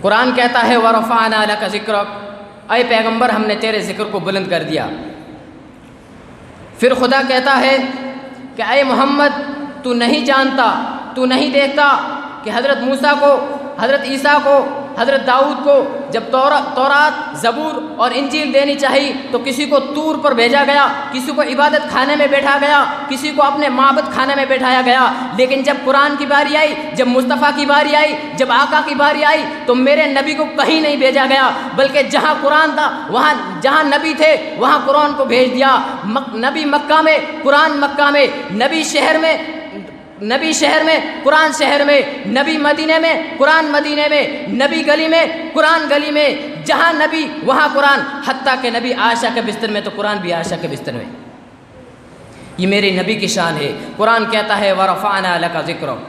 قرآن کہتا ہے وَرَفَعْنَا لَكَ ذِكْرَكَ، اے پیغمبر ہم نے تیرے ذکر کو بلند کر دیا۔ پھر خدا کہتا ہے کہ اے محمد تو نہیں جانتا، تو نہیں دیکھتا کہ حضرت موسیٰ کو، حضرت عیسیٰ کو، حضرت داؤد کو جب تورات، زبور اور انجیل دینی چاہی تو کسی کو طور پر بھیجا گیا، کسی کو عبادت خانے میں بیٹھا گیا، کسی کو اپنے معبد خانے میں بیٹھایا گیا، لیکن جب قرآن کی باری آئی، جب مصطفیٰ کی باری آئی، جب آقا کی باری آئی تو میرے نبی کو کہیں نہیں بھیجا گیا، بلکہ جہاں قرآن تھا، وہاں جہاں نبی تھے وہاں قرآن کو بھیج دیا۔ نبی مکہ میں، قرآن مکہ میں، نبی شہر میں، قرآن شہر میں، نبی مدینے میں، قرآن مدینے میں، نبی گلی میں، قرآن گلی میں، جہاں نبی وہاں قرآن، حتیٰ کہ نبی عائشہ کے بستر میں تو قرآن بھی عائشہ کے بستر میں۔ یہ میرے نبی کی شان ہے۔ قرآن کہتا ہے وَرَفَعْنَا لَكَ ذِكْرَكَ۔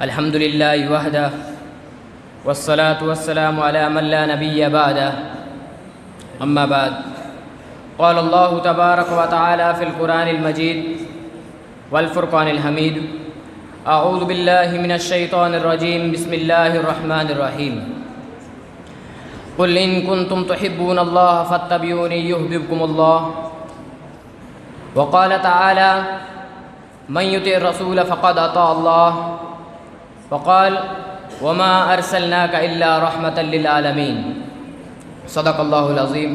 الحمدللہ وحدہ والصلاة والسلام علی من لا نبی بعدہ، اما بعد، قال اللہ تبارک و تعالی فی القرآن المجید والفرقان الحمید، اعوذ باللہ من الشیطان الرجیم، بسم اللہ الرحمن الرحیم، قل ان کنتم تحبون اللہ فاتبعونی یحببکم اللہ، وقال تعالی من یطع الرسول فقد اطاع اللہ، وقال وما ارسلناک الا رحمۃ للعالمین، صدق اللہ العظیم۔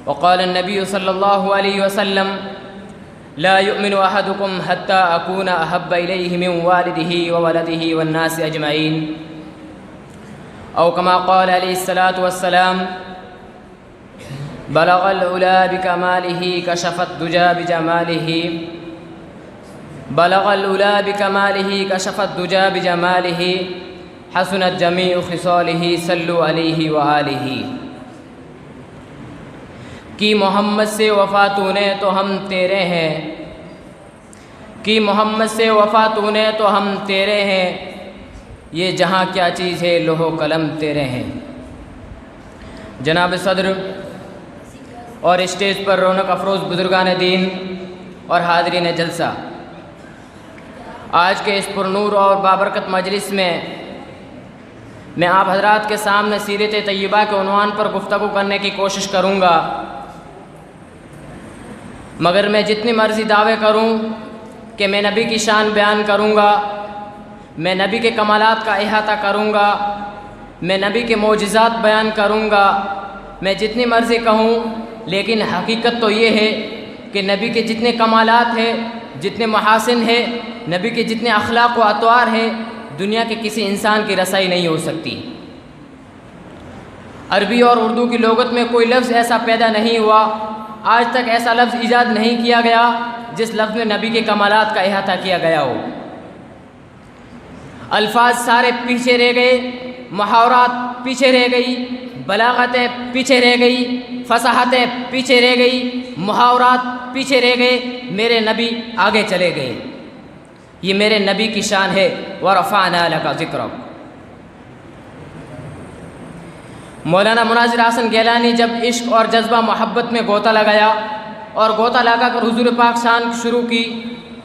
وقال النبی صلی اللہ علیہ وسلم لا يؤمن احدکم حتی اکون احب الیہ من والدہ وولدہ والناس اجمعین، او کما قال علیہ الصلاۃ والسلام بلغ العلا بکمالہ کشف الدجی بجمالہ، بلغ العلا بکمالہ کشف الدجی بجمالہ، حسنت جمیع خصالہ صلوا علیہ وآلہ۔ کہ محمد سے وفا تو نے تو ہم تیرے ہیں، کہ محمد سے وفا تو نے تو ہم تیرے ہیں، یہ جہاں کیا چیز ہے لوح و قلم تیرے ہیں۔ جناب صدر اور اسٹیج پر رونق افروز بزرگان دین اور حاضرین جلسہ، آج کے اس پرنور اور بابرکت مجلس میں آپ حضرات کے سامنے سیرت طیبہ کے عنوان پر گفتگو کرنے کی کوشش کروں گا، مگر میں جتنی مرضی دعوے کروں کہ میں نبی کی شان بیان کروں گا، میں نبی کے کمالات کا احاطہ کروں گا، میں نبی کے معجزات بیان کروں گا، میں جتنی مرضی کہوں، لیکن حقیقت تو یہ ہے کہ نبی کے جتنے کمالات ہیں، جتنے محاسن ہیں، نبی کے جتنے اخلاق و اطوار ہیں، دنیا کے کسی انسان کی رسائی نہیں ہو سکتی۔ عربی اور اردو کی لغت میں کوئی لفظ ایسا پیدا نہیں ہوا، آج تک ایسا لفظ ایجاد نہیں کیا گیا جس لفظ میں نبی کے کمالات کا احاطہ کیا گیا ہو۔ الفاظ سارے پیچھے رہ گئے، محاورات پیچھے رہ گئی، بلاغتیں پیچھے رہ گئی، فصاحتیں پیچھے رہ گئی، محاورات پیچھے رہ گئے، میرے نبی آگے چلے گئے۔ یہ میرے نبی کی شان ہے، وَرَفَعْنَا لَكَ ذِكْرَكَ۔ مولانا مناظر حسن گیلانی جب عشق اور جذبہ محبت میں غوطہ لگایا اور غوطہ لگا کر حضور پاک شان شروع کی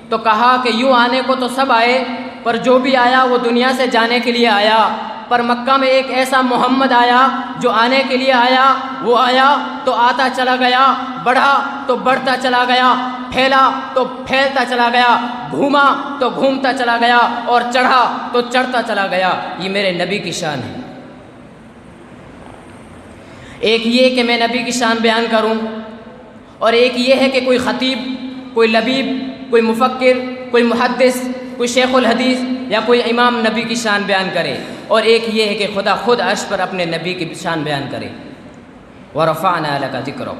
تو کہا کہ یوں آنے کو تو سب آئے، پر جو بھی آیا وہ دنیا سے جانے کے لیے آیا، پر مکہ میں ایک ایسا محمد آیا جو آنے کے لیے آیا، وہ آیا تو آتا چلا گیا، بڑھا تو بڑھتا چلا گیا، پھیلا تو پھیلتا چلا گیا، گھوما تو گھومتا چلا گیا، اور چڑھا تو چڑھتا چلا گیا۔ یہ میرے نبی کی شان ہے۔ ایک یہ کہ میں نبی کی شان بیان کروں، اور ایک یہ ہے کہ کوئی خطیب، کوئی لبیب، کوئی مفکر، کوئی محدث، کوئی شیخ الحدیث یا کوئی امام نبی کی شان بیان کرے، اور ایک یہ ہے کہ خدا خود عرش پر اپنے نبی کی شان بیان کرے۔ وَرَفَعْنَا لَكَ ذِكْرَكَ۔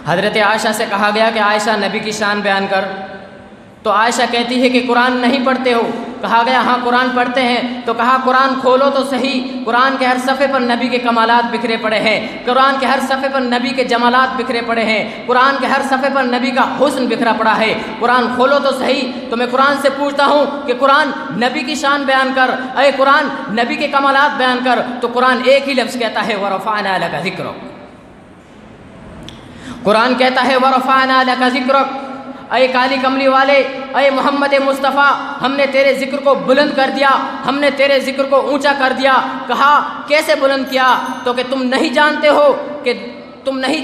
حضرت عائشہ سے کہا گیا کہ عائشہ نبی کی شان بیان کر، تو عائشہ کہتی ہے کہ قرآن نہیں پڑھتے ہو؟ کہا گیا ہاں قرآن پڑھتے ہیں، تو کہا قرآن کھولو تو صحیح، قرآن کے ہر صفحے پر نبی کے کمالات بکھرے پڑے ہیں، قرآن کے ہر صفحے پر نبی کے جمالات بکھرے پڑے ہیں، قرآن کے ہر صفحے پر نبی کا حسن بکھرا پڑا ہے، قرآن کھولو تو صحیح۔ تو میں قرآن سے پوچھتا ہوں کہ قرآن نبی کی شان بیان کر، اے قرآن نبی کے کمالات بیان کر، تو قرآن ایک ہی لفظ کہتا ہے وَرَفَعْنَا لَكَ ذِكْرَكَ۔ قرآن کہتا ہے وَرَفَعْنَا لَكَ ذِكْرَكَ، اے کالی کملی والے، اے محمد مصطفیٰ، ہم نے تیرے ذکر کو بلند کر دیا، ہم نے تیرے ذکر کو اونچا کر دیا۔ کہا کیسے بلند کیا؟ تو کہ تم نہیں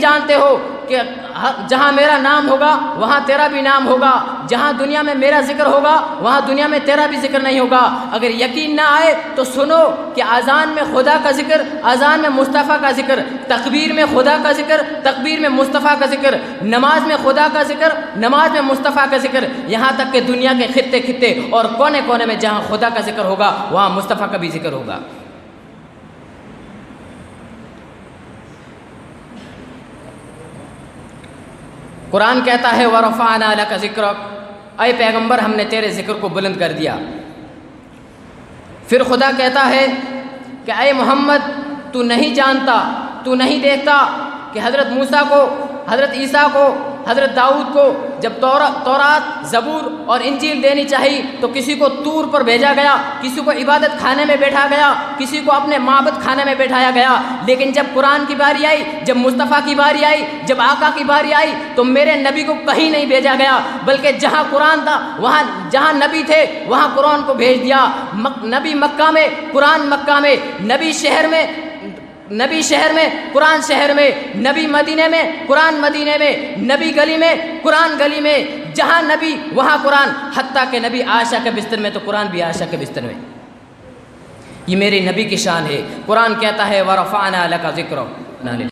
جانتے ہو کہ جہاں میرا نام ہوگا وہاں تیرا بھی نام ہوگا، جہاں دنیا میں میرا ذکر ہوگا وہاں دنیا میں تیرا بھی ذکر نہیں ہوگا۔ اگر یقین نہ آئے تو سنو کہ اذان میں خدا کا ذکر، اذان میں مصطفیٰ کا ذکر، تکبیر میں خدا کا ذکر، تکبیر میں مصطفیٰ کا ذکر، نماز میں خدا کا ذکر، نماز میں مصطفیٰ کا ذکر، یہاں تک کہ دنیا کے خطے خطے اور کونے کونے میں جہاں خدا کا ذکر ہوگا وہاں مصطفیٰ کا بھی ذکر ہوگا۔ قرآن کہتا ہے وَرَفَعْنَا لَكَ ذِكْرَكَ، اے پیغمبر ہم نے تیرے ذکر کو بلند کر دیا۔ پھر خدا کہتا ہے کہ اے محمد تو نہیں جانتا، تو نہیں دیکھتا کہ حضرت موسیٰ کو، حضرت عیسیٰ کو، حضرت داؤد کو جب تورات، زبور اور انجیل دینی چاہی تو کسی کو طور پر بھیجا گیا، کسی کو عبادت خانے میں بیٹھا گیا، کسی کو اپنے معبد خانے میں بیٹھایا گیا، لیکن جب قرآن کی باری آئی، جب مصطفیٰ کی باری آئی، جب آقا کی باری آئی تو میرے نبی کو کہیں نہیں بھیجا گیا، بلکہ جہاں قرآن تھا وہاں، جہاں نبی تھے وہاں قرآن کو بھیج دیا۔ نبی مکہ میں، قرآن مکہ میں، نبی شہر میں، قرآن شہر میں، نبی مدینے میں، قرآن مدینے میں، نبی گلی میں، قرآن گلی میں، جہاں نبی وہاں قرآن، حتیٰ کہ نبی عائشہ کے بستر میں تو قرآن بھی عائشہ کے بستر میں۔ یہ میرے نبی کی شان ہے۔ قرآن کہتا ہے وَرَفَعْنَا لَكَ ذِكْرَكَ۔